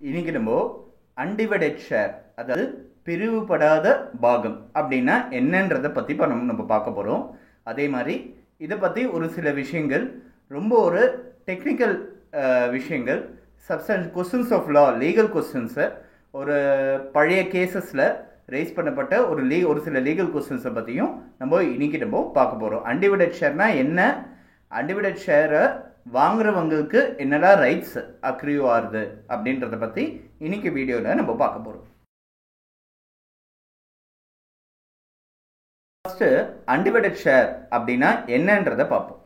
இன்னைக்கு நம்ம undivided share, அதாவது பிரிவுபடாத பாகம் அப்படின்னா என்னன்றதை பற்றி இப்போ நம்ம பார்க்க போகிறோம். அதே மாதிரி இதை பற்றி ஒரு சில விஷயங்கள், ரொம்ப ஒரு டெக்னிக்கல் விஷயங்கள், substance questions of law, legal கொஸ்டின்ஸை, ஒரு பழைய கேசஸில் ரைஸ் பண்ணப்பட்ட ஒரு சில லீகல் கொஸ்டின்ஸை பற்றியும் நம்ம இன்னைக்கு நம்ம பார்க்க போகிறோம். அன்டிவைடட் ஷேர்னா என்ன, அன்டிவைடட் ஷேரை வாங்குறவங்களுக்கு என்னெல்லாம் ரைட்ஸ் அக்ரியூ ஆகுது அப்படின்றத பற்றி இன்னைக்கு வீடியோவில் நம்ம பார்க்க போகிறோம். ஃபஸ்ட்டு அன்டிவைடட் ஷேர் அப்படின்னா என்னன்றதை பார்ப்போம்.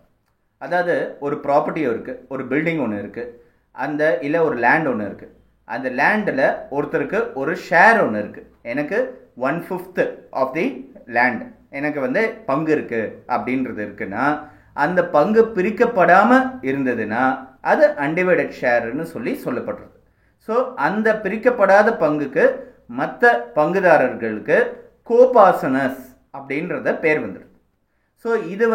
அதாவது ஒரு ப்ராப்பர்ட்டியும் இருக்குது, ஒரு பில்டிங் ஒன்று இருக்குது, இல்லை ஒரு லேண்ட் ஒன்று இருக்குது. அந்த லேண்டில் ஒருத்தருக்கு ஒரு ஷேர் ஒன்று இருக்குது. எனக்கு 1/5 ஆஃப் தி லேண்ட் எனக்கு பங்கு இருக்குது அப்படின்றது இருக்குன்னா, அந்த பங்கு பிரிக்கப்படாமல் இருந்ததுன்னா அது அன்டிவைடட் ஷேர்னு சொல்லப்படுறது. ஸோ அந்த பிரிக்கப்படாத பங்குக்கு மற்ற பங்குதாரர்களுக்கு கோபாசனஸ் அப்படின்றத பேர் வந்துடுது. ஸோ இது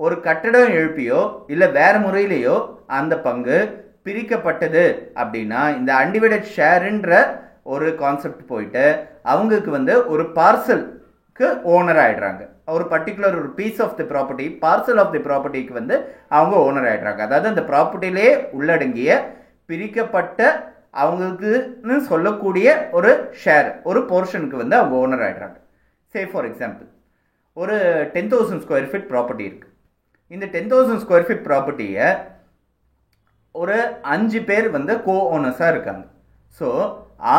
ஒரு கட்டடம் எழுப்பியோ இல்லை வேற முறையிலையோ அந்த பங்கு பிரிக்கப்பட்டது அப்படின்னா இந்த அன்டிவைடட் ஷேருன்ற ஒரு கான்செப்ட் போயிட்டு அவங்களுக்கு ஒரு பார்சலுக்கு ஓனர் ஆயிடுறாங்க. ஒரு பர்டிகுலர் ஒரு piece of the property, parcel of the ப்ராப்பர்ட்டிக்கு அவங்க ஓனர் ஆயிடுறாங்க. அதாவது அந்த ப்ராப்பர்ட்டிலே உள்ளடங்கிய பிரிக்கப்பட்ட அவங்களுக்குன்னு சொல்லக்கூடிய ஒரு ஷேர், ஒரு போர்ஷனுக்கு அவங்க ஓனர் ஆயிடுறாங்க. சே ஃபார் எக்ஸாம்பிள், ஒரு 10,000 ஸ்கொயர் ஃபீட் ப்ராப்பர்ட்டி இருக்கு. இந்த 10,000 ஸ்கொயர் ஃபீட் ப்ராப்பர்ட்டியை ஒரு 5 பேர் கோ ஓனர்ஸாக இருக்காங்க. ஸோ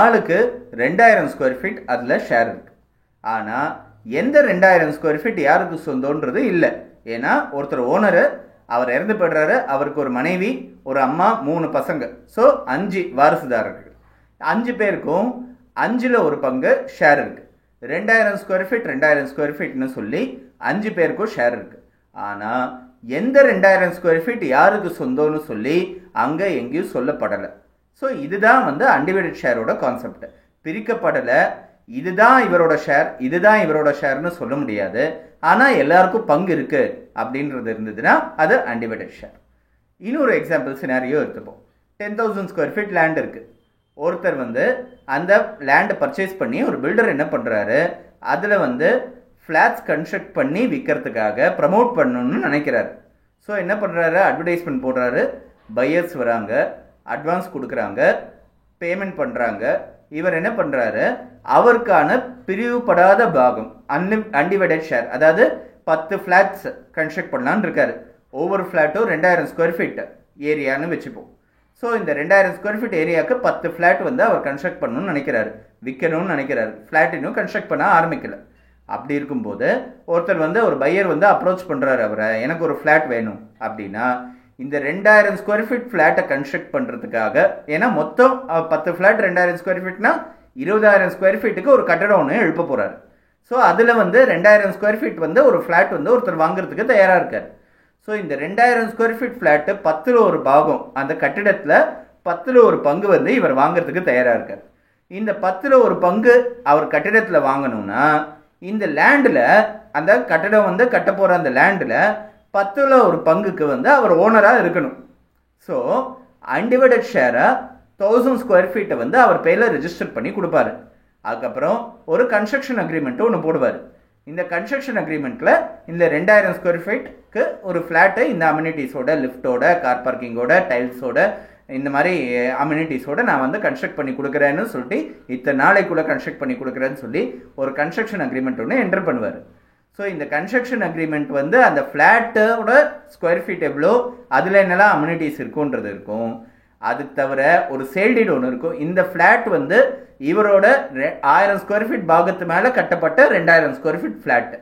ஆளுக்கு 2,000 ஸ்கொயர் ஃபீட் அதில் ஷேர் இருக்கு. ஆனால் எந்த 2,000 ஸ்கொயர் ஃபீட் யாருக்கு சொந்தன்றது இல்லை. ஏன்னா ஒருத்தர் ஓனரு, அவர் இறந்து போய்டுறாரு, அவருக்கு ஒரு மனைவி, ஒரு அம்மா, 3 பசங்க. ஸோ 5 வாரிசுதாரர்கள். 5 பேருக்கும் 5ல் ஒரு பங்கு ஷேர் இருக்கு. 2,000 ஸ்கொயர் ஃபீட் 2,000 ஸ்கொயர் ஃபீட்னு சொல்லி 5 பேருக்கும் ஷேர் இருக்கு. ஆனால் எந்த 2,000 ஸ்கொயர் ஃபீட் யாருக்கு சொந்தம்னு சொல்லி அங்கே எங்கேயும் சொல்லப்படலை. ஸோ இதுதான் அன்டிவைடட் ஷேரோட கான்செப்ட். பிரிக்கப்படலை, இதுதான் இவரோட ஷேர், இதுதான் இவரோட ஷேர்னு சொல்ல முடியாது. ஆனால் எல்லாருக்கும் பங்கு இருக்கு அப்படின்றது இருந்ததுன்னா அது அன்டிவைடட் ஷேர். இன்னொரு எக்ஸாம்பிள் சினாரியோ எடுத்துப்போம். 10,000 ஸ்கொயர் ஃபீட் லேண்ட் இருக்கு. ஒருத்தர் அந்த லேண்டை பர்ச்சேஸ் பண்ணி ஒரு பில்டர் என்ன பண்ணுறாரு, அதில் ஃப்ளாட்ஸ் கன்ஸ்ட்ரக்ட் பண்ணி விற்கிறதுக்காக ப்ரமோட் பண்ணணும்னு நினைக்கிறாரு. ஸோ என்ன பண்ணுறாரு, அட்வர்டைஸ்மெண்ட் போடுறாரு, பையர்ஸ் வராங்க, அட்வான்ஸ் கொடுக்குறாங்க, பேமெண்ட் பண்ணுறாங்க. இவர் என்ன பண்ணுறாரு, அவருக்கான பிரிவுபடாத பாகம் அன்டிவைடட் ஷேர், அதாவது 10 ஃப்ளாட்ஸ் கன்ஸ்ட்ரக்ட் பண்ணலான்னு இருக்காரு. ஒவ்வொரு ஃப்ளாட்டும் 2,000 ஸ்கொயர் ஃபீட் ஏரியான்னு வச்சுப்போம். ஸோ இந்த 2,000 ஸ்கொயர் ஃபீட் ஏரியாவுக்கு 10 ஃப்ளாட் அவர் கன்ஸ்ட்ரக்ட் பண்ணணும்னு நினைக்கிறாரு, விற்கணும்னு நினைக்கிறாரு. ஃப்ளாட் இன்னும் கன்ஸ்ட்ரக்ட் பண்ண ஆரம்பிக்கல. அப்படி இருக்கும்போது ஒருத்தர் ஒரு பையர் அப்ரோச் பண்ணுறாரு அவரை, எனக்கு ஒரு ஃப்ளாட் வேணும் அப்படின்னா இந்த 2,000 ஸ்கொயர் ஃபீட் ஃப்ளாட்டை கன்ஸ்ட்ரக்ட் பண்ணுறதுக்காக, ஏன்னா மொத்தம் 10 ஃப்ளாட் 2,000 ஸ்கொயர் ஃபீட்னா 20,000 ஸ்கொயர் ஃபீட்டுக்கு ஒரு கட்டடம் ஒன்று எழுப்ப போகிறாரு. ஸோ அதில் 2,000 ஸ்கொயர் ஃபீட் ஒரு ஃப்ளாட் ஒருத்தர் வாங்குறதுக்கு தயாராக இருக்கார். ஸோ இந்த 2,000 ஸ்கொயர் ஃபீட் ஃப்ளாட்டு 10ல் ஒரு பாகம், அந்த கட்டிடத்தில் 10ல் ஒரு பங்கு இவர் வாங்குறதுக்கு தயாராக இருக்கார். இந்த 10ல் ஒரு பங்கு அவர் கட்டிடத்தில் வாங்கணும்னா இந்த லேண்டில், அந்த கட்டிடம் கட்ட போகிற அந்த லேண்டில் 10ல் ஒரு பங்குக்கு அவர் ஓனராக இருக்கணும். ஸோ அன்டிவைடட் ஷேரை 1,000 ஸ்கொயர் ஃபீட்டை அவர் பேரில் ரெஜிஸ்டர் பண்ணி கொடுப்பாரு. அதுக்கப்புறம் ஒரு கன்ஸ்ட்ரக்ஷன் அக்ரிமெண்ட்டு ஒன்று போடுவார். இந்த கன்ஸ்ட்ரக்ஷன் அக்ரிமெண்ட்டில் இந்த 2,000 ஸ்கொயர் ஃபீட்டுக்கு ஒரு ஃப்ளாட்டை இந்த அம்யூனிட்டிஸோட, லிஃப்டோட, கார் பார்க்கிங்கோட, டைல்ஸோட, இந்த மாதிரி அம்யூனிட்டிஸோட நான் கன்ஸ்ட்ரக்ட் பண்ணி கொடுக்குறேன்னு சொல்லிட்டு, இத்தனை நாளைக்குள்ளே கன்ஸ்ட்ரக்ட் பண்ணி கொடுக்குறேன்னு சொல்லி ஒரு கன்ஸ்ட்ரக்ஷன் அக்ரிமெண்ட் ஒன்று என்டர் பண்ணுவார். ஸோ இந்த கன்ஸ்ட்ரக்ஷன் அக்ரிமெண்ட் அந்த ஃப்ளாட்டோட ஸ்கொயர் ஃபீட் எவ்வளோ, அதில் என்னெல்லாம் அம்யூனிட்டிஸ் இருக்குன்றது இருக்கும். அது தவிர ஒரு சேல் டீட் ஒன்று இருக்கும். இந்த ஃப்ளாட் இவரோட 1,000 ஸ்கொயர் ஃபீட் பாகத்து மேலே கட்டப்பட்ட 2,000 ஸ்கொயர் ஃபீட் ஃப்ளாட்.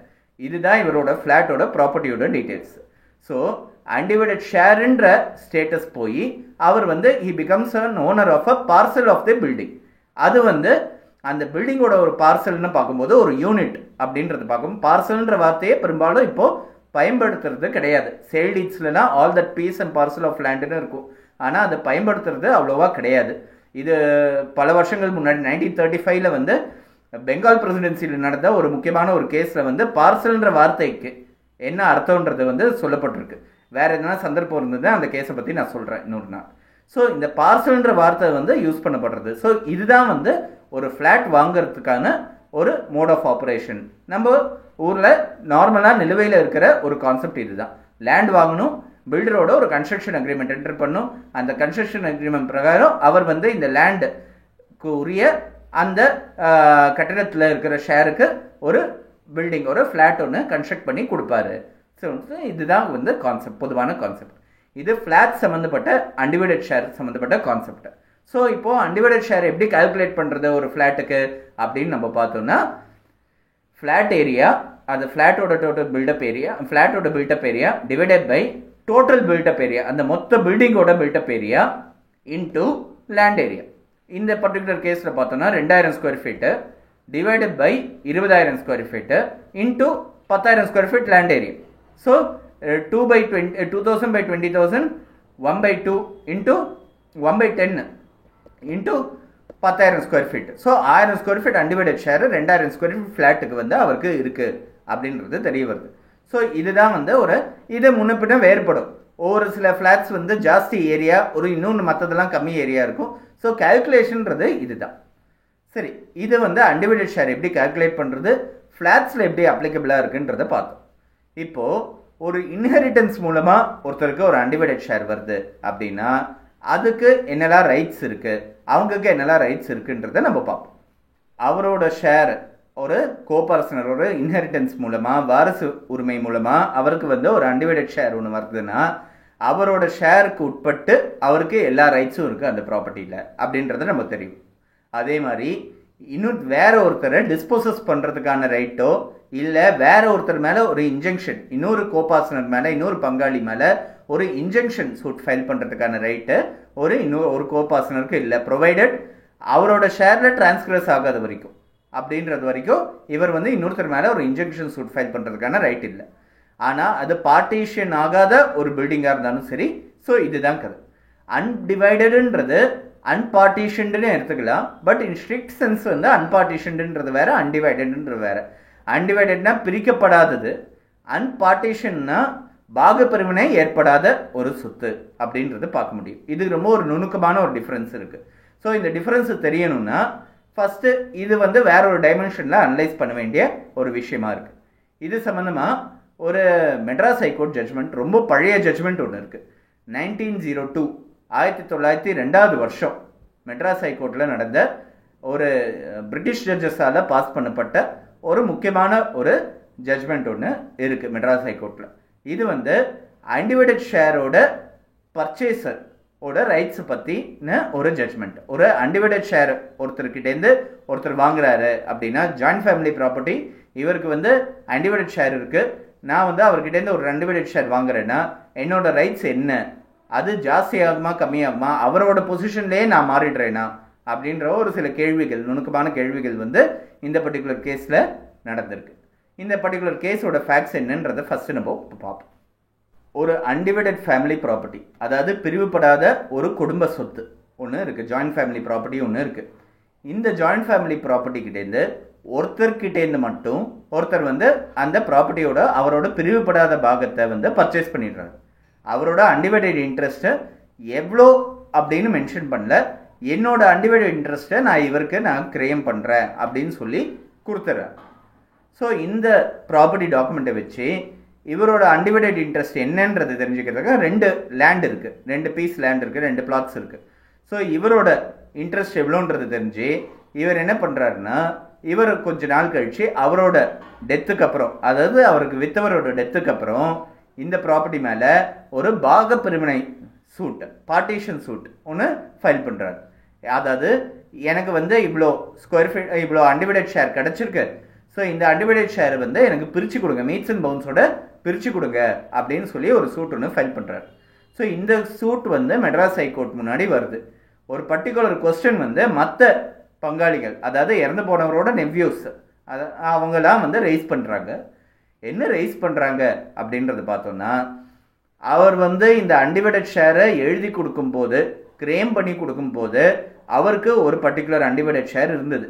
இதுதான் இவரோட ஃப்ளாட்டோட ப்ராப்பர்ட்டியோட டீட்டெயில்ஸ். ஸோ அன்டிவைடட் ஷேர்ன்ற ஸ்டேட்டஸ் போய் அவர் he becomes an owner of a parcel of the building. அது அந்த பில்டிங்கோட ஒரு பார்சல்னு பார்க்கும்போது ஒரு யூனிட் அப்படின்றது பார்க்கும். பார்சல்ன்ற வார்த்தையே பெரும்பாலும் இப்போ பயன்படுத்துறது கிடையாது. சேல் டீட்ஸ்லாம் all that piece and parcel of லேண்டுன்னு இருக்கும். ஆனால் அதை பயன்படுத்துறது அவ்வளோவா கிடையாது. இது பல வருஷங்கள் முன்னாடி 1935 பெங்கால் பிரசிடென்சியில் நடந்த ஒரு முக்கியமான ஒரு கேஸில் பார்சல்ன்ற வார்த்தைக்கு என்ன அர்த்தம்ன்றது சொல்லப்பட்டிருக்கு. வேற எதனா சந்தர்ப்பம் இருந்தது அந்த கேஸை பற்றி நான் சொல்கிறேன் இன்னொரு நாள். ஸோ இந்த பார்சல்ன்ற வார்த்தை வந்து யூஸ் பண்ணப்படுறது. ஸோ இதுதான் வந்து ஒரு ஃப்ளாட் வாங்கிறதுக்கான ஒரு மோட் ஆஃப் ஆப்ரேஷன். நம்ம ஊரில் நார்மலாக நிலுவையில் இருக்கிற ஒரு கான்செப்ட் இதுதான். லேண்ட் வாங்கணும், பில்டரோட ஒரு கன்ஸ்ட்ரக்ஷன் அக்ரிமெண்ட் என்டர் பண்ணும். அந்த கன்ஸ்ட்ரக்ஷன் அக்ரிமெண்ட் பிரகாரம் அவர் வந்து இந்த லேண்டுக்கு உரிய அந்த கட்டிடத்தில் இருக்கிற ஷேருக்கு ஒரு பில்டிங், ஒரு ஃப்ளாட் ஒன்று கன்ஸ்ட்ரக்ட் பண்ணி கொடுப்பாரு. ஸோ இதுதான் வந்து கான்செப்ட், பொதுவான கான்செப்ட். இது ஃப்ளாட் சம்மந்தப்பட்ட அன்டிவைடட் ஷேர் சம்மந்தப்பட்ட கான்செப்ட். ஸோ இப்போ அன்டிவைடட் ஷேர் எப்படி கால்குலேட் பண்ணுறது ஒரு ஃப்ளாட்டுக்கு அப்படின்னு நம்ம பார்த்தோம்னா, ஃப்ளாட் ஏரியா, அது ஃப்ளாட்டோட டோட்டல் பில்டப் ஏரியா, ஃப்ளாட்டோட built up area divided by total built up area, அந்த மொத்த பில்டிங்கோட built up area into land area. இந்த பர்டிகுலர் கேஸில் பார்த்தோம்னா 2000 square feet divided by 20,000 square feet into 10,000 square feet land area. So 2/20,000 by 20,000 1/2 into 1/10 into 10,000 square feet. So 1000 square feet undivided share 2000 square feet ஃப்ளாட்டுக்கு வந்து அவருக்கு இருக்குது அப்படின்றது தெரிய வருது. ஸோ இதுதான் வந்து இது முன்னப்பின்ன வேறுபடும். ஒரு சில ஃப்ளாட்ஸ் வந்து ஜாஸ்தி ஏரியா, இன்னொன்று மற்றதெல்லாம் கம்மி ஏரியா இருக்கும். ஸோ கேல்குலேஷன்றது இதுதான். சரி, இது வந்து அன்டிவைடட் ஷேர் எப்படி கால்குலேட் பண்ணுறது, ஃப்ளாட்ஸில் எப்படி அப்ளிகபிளாக இருக்குன்றதை பார்த்தோம். இப்போது ஒரு இன்ஹெரிட்டன்ஸ் மூலமாக ஒருத்தருக்கு ஒரு அன்டிவைடட் ஷேர் வருது அப்படின்னா அதுக்கு என்னெல்லாம் ரைட்ஸ் இருக்குது, அவங்களுக்கு என்னெல்லாம் ரைட்ஸ் இருக்குன்றதை நம்ம பார்ப்போம். அவரோட ஷேர் ஒரு கோபார்சனர் ஒரு இன்ஹெரிட்டன்ஸ் மூலமாக, வாரிசு உரிமை மூலமாக அவருக்கு வந்து ஒரு அன்டிவைடட் ஷேர் ஒன்று வருதுன்னா அவரோட ஷேருக்கு உட்பட்டு அவருக்கு எல்லா ரைட்ஸும் இருக்குது அந்த ப்ராப்பர்ட்டியில் அப்படின்றத நம்ம தெரியும். அதே மாதிரி இன்னும் வேற ஒருத்தரை டிஸ்போசஸ் பண்ணுறதுக்கான ரைட்டோ இல்லை வேற ஒருத்தர் மேலே ஒரு இன்ஜெக்ஷன், இன்னொரு கோபார்சனர் மேலே, இன்னொரு பங்காளி மேலே ஒரு இன்ஜெக்ஷன் சூட் ஃபைல் பண்ணுறதுக்கான ரைட்டு ஒரு கோபார்சனருக்கு இல்லை, ப்ரொவைடட் அவரோட ஷேரில் டிரான்ஸ்கிரஸ் ஆகாத வரைக்கும். அப்படின்றது வரைக்கும் இவர் வந்து இன்னொருத்தர் மேலே ஒரு இன்ஜெக்ஷன் சூட் ஃபைல் பண்ணுறதுக்கான ரைட் இல்லை. ஆனால் அது பார்ட்டிஷன் ஆகாத ஒரு பில்டிங்காக இருந்தாலும் சரி. ஸோ இதுதான் கதை. அன்டிவைடடுன்றது அன்பார்ட்டிஷன்டுன்னு எடுத்துக்கலாம். பட் இன் ஸ்ட்ரிக்ட் சென்ஸ் வந்து அன்பார்ட்டிஷன்டுன்றது வேறு, அன்டிவைடடுன்றது வேறு. அன்டிவைடட்னா பிரிக்கப்படாதது, அன்பார்ட்டிஷன்னா பாகப்பிரிவினை ஏற்படாத ஒரு சொத்து அப்படின்றது பார்க்க முடியும். இது ரொம்ப ஒரு நுணுக்கமான ஒரு டிஃப்ரென்ஸ் இருக்குது. ஸோ இந்த டிஃப்ரென்ஸ் தெரியணும்னா ஃபஸ்ட்டு இது வந்து வேற ஒரு டைமென்ஷனில் அனலைஸ் பண்ண வேண்டிய ஒரு விஷயமா இருக்குது. இது சம்மந்தமாக ஒரு மெட்ராஸ் ஹைகோர்ட் ஜட்ஜ்மெண்ட், ரொம்ப பழைய ஜட்ஜ்மெண்ட் ஒன்று இருக்குது. 1902 1902 வருஷம் மெட்ராஸ் ஹைகோர்ட்டில் நடந்த ஒரு பிரிட்டிஷ் ஜட்ஜஸால் பாஸ் பண்ணப்பட்ட ஒரு முக்கியமான ஒரு ஜட்ஜ்மெண்ட் ஒன்று இருக்குது மெட்ராஸ் ஹைகோர்ட்டில். இது வந்து அன்டிவைடட் ஷேரோட பர்ச்சேசர் ரைட்ஸ் பற்றின ஒரு ஜட்ஜ்மெண்ட். ஒரு அன்டிவைடட் ஷேர் ஒருத்தர்கிட்டேருந்து ஒருத்தர் வாங்குறாரு அப்படின்னா, ஜாயின்ட் ஃபேமிலி ப்ராப்பர்ட்டி, இவருக்கு வந்து அன்டிவைடட் ஷேர் இருக்குது, நான் வந்து அவர்கிட்டேருந்து ஒரு அன்டிவைடட் ஷேர் வாங்குறேன்னா என்னோட ரைட்ஸ் என்ன, அது ஜாஸ்தி ஆகுமா கம்மியாகுமா, அவரோட பொசிஷன்லேயே நான் மாறிடுறேனா அப்படின்ற ஒரு சில கேள்விகள், நுணுக்கமான கேள்விகள் வந்து இந்த பர்டிகுலர் கேஸில் நடந்திருக்கு. இந்த பர்டிகுலர் கேஸோட ஃபேக்ட்ஸ் என்னன்றதை ஃபஸ்ட்டு நம்ம பார்ப்போம். ஒரு அன்டிவைடட் ஃபேமிலி ப்ராப்பர்ட்டி, அதாவது பிரிவுபடாத ஒரு குடும்ப சொத்து ஒன்று இருக்குது, ஜாயின்ட் ஃபேமிலி ப்ராப்பர்ட்டி ஒன்று இருக்குது. இந்த ஜாயின்ட் ஃபேமிலி ப்ராப்பர்ட்டிக்கிட்டேருந்து ஒருத்தர்கிட்டேருந்து மட்டும் ஒருத்தர் வந்து அந்த ப்ராப்பர்ட்டியோட அவரோட பிரிவுபடாத பாகத்தை வந்து பர்ச்சேஸ் பண்ணிடுறாரு. அவரோட அன்டிவைடட் இன்ட்ரெஸ்ட்டை எவ்வளோ அப்படின்னு மென்ஷன் பண்ணல, என்னோட அன்டிவைடட் இன்ட்ரெஸ்ட்டை நான் கிரைம் பண்ணுறேன் அப்படின்னு சொல்லி கொடுத்துட்றேன். ஸோ இந்த ப்ராப்பர்ட்டி டாக்குமெண்ட்டை வச்சு இவரோட அன்டிவைடட் இன்ட்ரெஸ்ட் என்னன்றது தெரிஞ்சுக்கிறதுக்கு 2 லேண்ட் இருக்குது, 2 பீஸ் லேண்ட் இருக்குது, 2 பிளாட்ஸ் இருக்குது. ஸோ இவரோட இன்ட்ரெஸ்ட் எவ்வளோன்றது தெரிஞ்சு இவர் என்ன பண்ணுறாருன்னா, இவர் கொஞ்ச நாள் கழித்து அவரோட டெத்துக்கு அப்புறம், அதாவது அவருக்கு வித்தவரோட டெத்துக்கு அப்புறம் இந்த ப்ராப்பர்ட்டி மேலே ஒரு பாகப்பிரிவினை சூட், பார்ட்டிஷன் சூட் ஒன்று ஃபைல் பண்ணுறாரு. அதாவது எனக்கு வந்து இவ்வளோ ஸ்கொயர் ஃபீட், இவ்வளோ அன்டிவைடட் ஷேர் கிடச்சிருக்கு, ஸோ இந்த அன்டிவைடட் ஷேர் வந்து எனக்கு பிரித்து கொடுங்க, மீட்ஸ் அண்ட் பவுன்ஸோட பிரித்து கொடுங்க அப்படின்னு சொல்லி ஒரு சூட் ஒன்று ஃபைல் பண்ணுறாரு. ஸோ இந்த சூட் வந்து மெட்ராஸ் ஹைகோர்ட் முன்னாடி வருது. ஒரு பர்டிகுலர் கொஸ்டின் வந்து மற்ற பங்காளிகள், அதாவது இறந்து போனவரோட நெவ்யூஸ், அவங்களாம் வந்து ரைஸ் பண்ணுறாங்க. என்ன ரைஸ் பண்ணுறாங்க அப்படின்றது பார்த்தோம்னா, அவர் வந்து இந்த அன்டிவைடட் ஷேரை எழுதி கொடுக்கும்போது, கிரைம் பண்ணி கொடுக்கும்போது அவருக்கு ஒரு பர்டிகுலர் அன்டிவைடட் ஷேர் இருந்தது.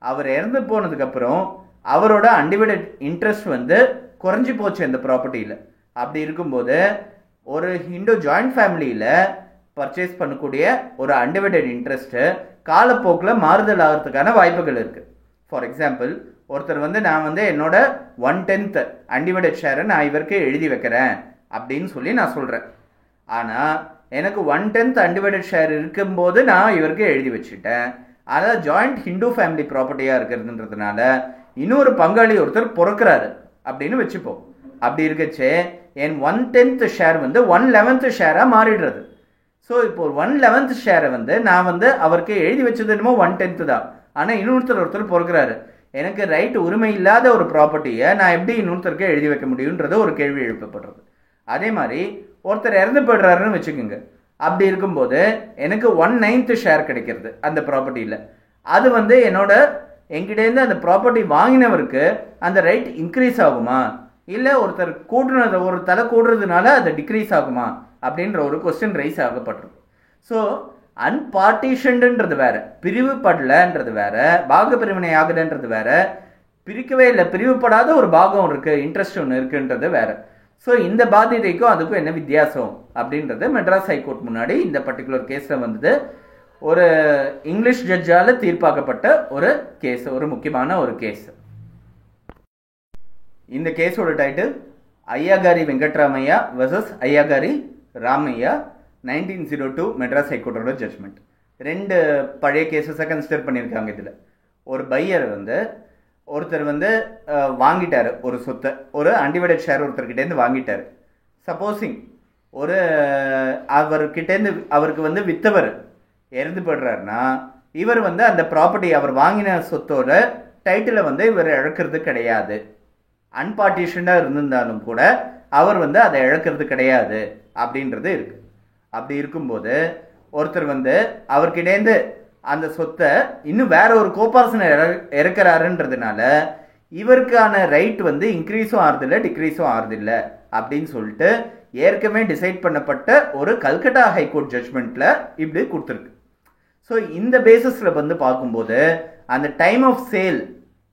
அவர் இறந்து போனதுக்கப்புறம் அவரோட அன்டிவைடட் இன்ட்ரெஸ்ட் வந்து குறைஞ்சி போச்சு அந்த ப்ராப்பர்ட்டியில். அப்படி இருக்கும்போது ஒரு ஹிந்து ஜாயிண்ட் ஃபேமிலியில் பர்ச்சேஸ் பண்ணக்கூடிய ஒரு அன்டிவைடட் இன்ட்ரெஸ்ட்டு காலப்போக்கில் மாறுதல் ஆகிறதுக்கான வாய்ப்புகள் இருக்குது. ஃபார் எக்ஸாம்பிள், ஒருத்தர் வந்து நான் வந்து என்னோட 1/10 அன்டிவைடட் ஷேரை நான் இவருக்கு எழுதி வைக்கிறேன் அப்படின்னு சொல்லி நான் சொல்கிறேன். ஆனால் எனக்கு 1/10 அன்டிவைடட் ஷேர் இருக்கும்போது நான் இவருக்கு எழுதி வச்சுட்டேன். அதாவது ஜாயிண்ட் ஹிந்து ஃபேமிலி ப்ராப்பர்ட்டியாக இருக்கிறதுன்றதுனால இன்னொரு பங்காளி ஒருத்தர் பிறக்கிறாரு அப்படின்னு வச்சுப்போம். அப்படி இருக்கச்சே என் 1/10 ஷேர் வந்து 1/11 ஷேராக மாறிடுறது. ஸோ இப்போ 1/11 ஷேரை வந்து நான் வந்து அவருக்கு எழுதி வச்சது என்னமோ 1/10 தான். ஆனால் ஒருத்தர் பிறக்கிறாரு. எனக்கு ரைட் உரிமை இல்லாத ஒரு ப்ராப்பர்ட்டியை நான் எப்படி இன்னொருத்தருக்கு எழுதி வைக்க முடியுன்றது ஒரு கேள்வி எழுப்பப்படுறது. அதே மாதிரி ஒருத்தர் இறந்து போய்டுறாருன்னு வச்சுக்கோங்க. அப்படி இருக்கும்போது எனக்கு 1/9 ஷேர் கிடைக்கிறது அந்த ப்ராப்பர்ட்டியில். அது வந்து என்கிட்டேருந்து அந்த ப்ராப்பர்ட்டி வாங்கினவருக்கு அந்த ரைட் இன்க்ரீஸ் ஆகுமா, இல்லை ஒருத்தர் ஒரு தலை கூடுறதுனால அது டிக்ரீஸ் ஆகுமா அப்படின்ற ஒரு கொஸ்டின் ரைஸ் ஆகப்படுறது. ஸோ அன்பார்ட்டிஷன்ன்றது வேற, பிரிவுபடலன்றது வேற, பாக பிரிவினை ஆகுதுன்றது வேற, பிரிக்கவே இல்லை பிரிவுபடாத ஒரு பாகம் இருக்கு, இன்ட்ரெஸ்ட் ஒன்று இருக்குன்றது வேற. ஸோ இந்த பாத்தியதைக்கும் அதுக்கும் என்ன வித்தியாசம் அப்படின்றது மெட்ராஸ் ஹைகோர்ட் முன்னாடி இந்த பர்டிகுலர் கேஸில் வந்தது ஒரு இங்கிலீஷ் ஜட்ஜால் தீர்ப்பாக்கப்பட்ட ஒரு கேஸ், ஒரு முக்கியமான ஒரு கேஸ். இந்த கேஸோட டைட்டில் ஐயாகாரி வெங்கட்ராமையா வர்சஸ் ஐயாகாரி ராமையா, 1902 மெட்ராஸ் ஹைகோர்ட்டோட ஜட்ஜ்மெண்ட். 2 பழைய கேஸஸை கன்சிடர் பண்ணியிருக்காங்க. இதில் ஒரு பையர் வந்து ஒருத்தர் வந்து வாங்கிட்டார் ஒரு சொத்தை, ஒரு அன்டிவைடட் ஷேர் ஒருத்தர்கிட்டேருந்து வாங்கிட்டார். சப்போஸிங் ஒரு அவருக்கு வந்து வித்தவர் இறந்து போடுறாருன்னா இவர் வந்து அந்த ப்ராப்பர்ட்டி அவர் வாங்கின சொத்தோட டைட்டிலை வந்து இவர் இழக்கிறது கிடையாது. அன்பார்ட்டிஷனாக இருந்திருந்தாலும் கூட அவர் வந்து அதை இழக்கிறது கிடையாது அப்படின்றது இருக்கு. அப்படி இருக்கும்போது ஒருத்தர் வந்து அவர்கிட்டேருந்து அந்த சொத்தை இன்னும் வேற ஒரு கோபார்சனை இறக்குறாருன்றதுனால இவருக்கான ரைட் வந்து இன்க்ரீஸும் ஆறுதில்லை டிக்ரீஸும் ஆறுதில்லை அப்படின்னு சொல்லிட்டு ஏற்கனவே டிசைட் பண்ணப்பட்ட ஒரு கல்கட்டா ஹைகோர்ட் ஜட்ஜ்மெண்ட்ல இப்படி கொடுத்துருக்கு. ஸோ இந்த பேசிஸில் வந்து பார்க்கும்போது அந்த டைம் ஆஃப் சேல்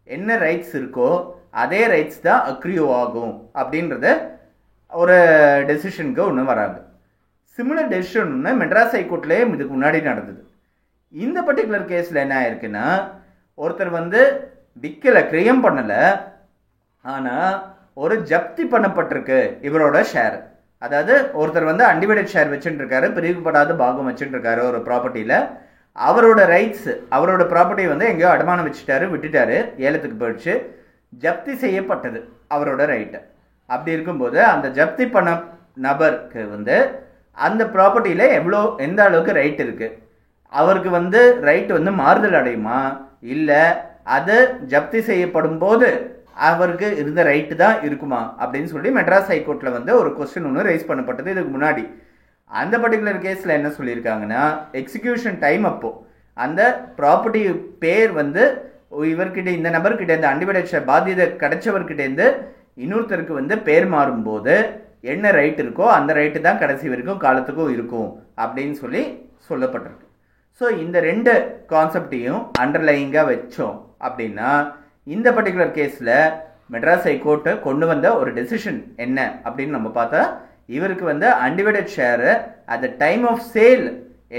என்ன ரைட்ஸ் இருக்கோ அதே ரைட்ஸ் தான் அக்ரியூ ஆகும் அப்படின்றத ஒரு டெசிஷனுக்கு ஒன்று வராது. சிமிலர் டெசிஷன் ஒன்று மெட்ராஸ் ஹைகோர்ட்லேயே இதுக்கு முன்னாடி நடந்தது. இந்த பர்டிகுலர் கேஸில் என்ன ஆயிருக்குன்னா ஒருத்தர் வந்து விற்கலை, கிரையம் பண்ணலை, ஆனால் ஒரு ஜப்தி பண்ணப்பட்டிருக்கு இவரோட ஷேர். அதாவது ஒருத்தர் வந்து அன்டிவைடட் ஷேர் வச்சுட்டு இருக்காரு, பிரிவுபடாத பாகம் வச்சுட்டு இருக்காரு ஒரு ப்ராப்பர்ட்டியில். அவரோட ரைட்ஸ், அவரோட ப்ராப்பர்ட்டி வந்து எங்கேயோ அடமானம் வச்சுட்டாரு, விட்டுட்டாரு, ஏலத்துக்கு போயிடுச்சு, ஜப்தி செய்யப்பட்டது அவரோட ரைட்டு. அப்படி இருக்கும்போது அந்த ஜப்தி பண்ண நபருக்கு வந்து அந்த ப்ராப்பர்ட்டியில் எந்த அளவுக்கு ரைட் இருக்குது, அவருக்கு வந்து ரைட் வந்து மாறுதல் அடையுமா, இல்லை அது ஜப்தி செய்யப்படும் போது அவருக்கு இருந்த ரைட்டு தான் இருக்குமா அப்படின்னு சொல்லி மெட்ராஸ் ஹைகோர்ட்டில் வந்து ஒரு கொஸ்டின் ஒன்று ரைஸ் பண்ணப்பட்டது இதுக்கு முன்னாடி. அந்த பர்டிகுலர் கேஸில் என்ன சொல்லியிருக்காங்கன்னா எக்ஸிக்யூஷன் டைம் அப்போ அந்த ப்ராப்பர்ட்டி பேர் வந்து இவர்கிட்ட இந்த நபர்கிட்ட இருந்து அன்டிவைடட் ஷேர் பாத்தியதை கிடைச்சவர்கிட்டேருந்து இன்னொருத்தருக்கு வந்து பேர் மாறும்போது என்ன ரைட் இருக்கோ அந்த ரைட்டு தான் கடைசி வரைக்கும் காலத்துக்கும் இருக்கும் அப்படின்னு சொல்லி சொல்லப்பட்டிருக்கு. ஸோ இந்த 2 கான்செப்டையும் அண்டர்லைங்காக வச்சோம் அப்படின்னா இந்த பர்டிகுலர் கேஸில் மெட்ராஸ் ஹைகோர்ட்டு கொண்டு வந்த ஒரு டெசிஷன் என்ன அப்படின்னு நம்ம பார்த்தா இவருக்கு வந்து undivided share at the time of sale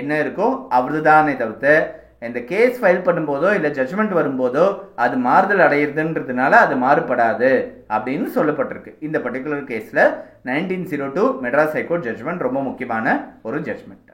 என்ன இருக்கோ அவரு தானே தவிர்த்து இந்த கேஸ் ஃபைல் பண்ணும்போதோ இல்லை ஜட்ஜ்மெண்ட் வரும்போதோ அது மாறுதல் அடையிறதுன்றதுனால அது மாறுபடாது அப்படின்னு சொல்லப்பட்டிருக்கு. இந்த பர்டிகுலர் கேஸில் 1902 மெட்ராஸ் ஹைகோர்ட் ஜட்ஜ்மெண்ட் ரொம்ப முக்கியமான ஒரு ஜட்ஜ்மெண்ட்.